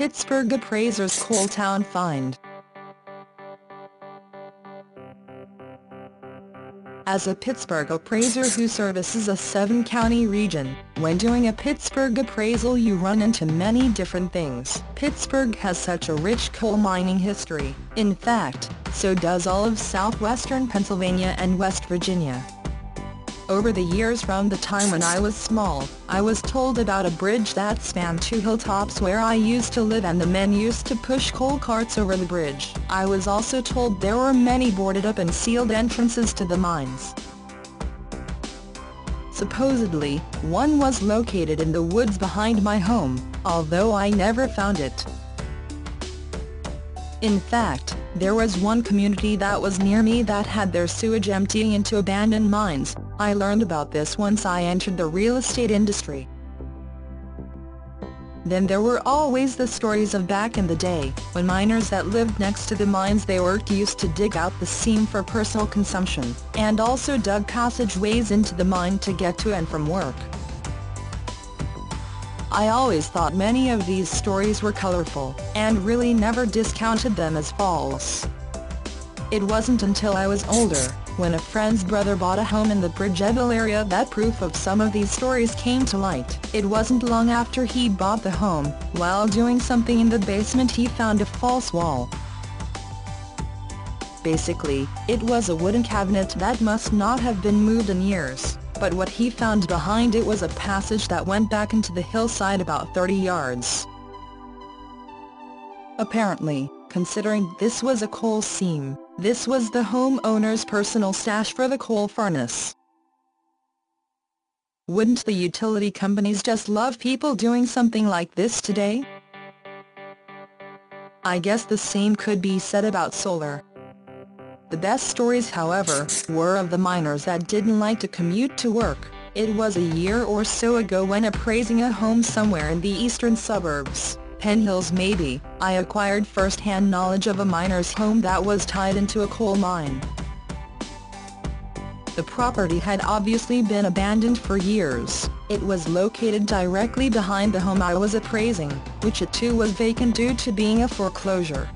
Pittsburgh Appraisers Coal Town Find. As a Pittsburgh appraiser who services a 7-county region, when doing a Pittsburgh appraisal you run into many different things. Pittsburgh has such a rich coal mining history. In fact, so does all of southwestern Pennsylvania and West Virginia. Over the years, from the time when I was small, I was told about a bridge that spanned 2 hilltops where I used to live, and the men used to push coal carts over the bridge. I was also told there were many boarded up and sealed entrances to the mines. Supposedly, one was located in the woods behind my home, although I never found it. In fact, there was one community that was near me that had their sewage emptying into abandoned mines. I learned about this once I entered the real estate industry. Then there were always the stories of back in the day, when miners that lived next to the mines they worked used to dig out the seam for personal consumption, and also dug passageways into the mine to get to and from work. I always thought many of these stories were colorful, and really never discounted them as false. It wasn't until I was older, when a friend's brother bought a home in the Bridgeville area, that proof of some of these stories came to light. It wasn't long after he bought the home, while doing something in the basement he found a false wall. Basically, it was a wooden cabinet that must not have been moved in years, but what he found behind it was a passage that went back into the hillside about 30 yards. Apparently, considering this was a coal seam, this was the homeowner's personal stash for the coal furnace. Wouldn't the utility companies just love people doing something like this today? I guess the same could be said about solar. The best stories, however, were of the miners that didn't like to commute to work. It was a year or so ago when appraising a home somewhere in the eastern suburbs, Penn Hills maybe, I acquired first-hand knowledge of a miner's home that was tied into a coal mine. The property had obviously been abandoned for years. It was located directly behind the home I was appraising, which it too was vacant due to being a foreclosure.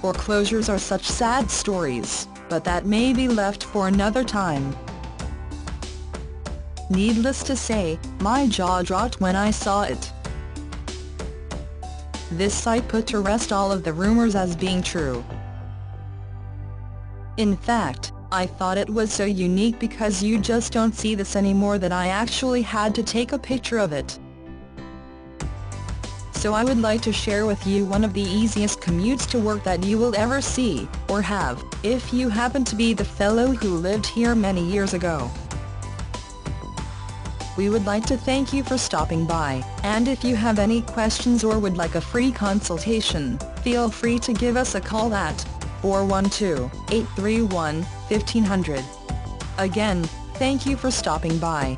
Foreclosures are such sad stories, but that may be left for another time. Needless to say, my jaw dropped when I saw it. This site put to rest all of the rumors as being true. In fact, I thought it was so unique because you just don't see this anymore that I actually had to take a picture of it. So I would like to share with you one of the easiest commutes to work that you will ever see, or have, if you happen to be the fellow who lived here many years ago. We would like to thank you for stopping by, and if you have any questions or would like a free consultation, feel free to give us a call at 412-831-1500. Again, thank you for stopping by.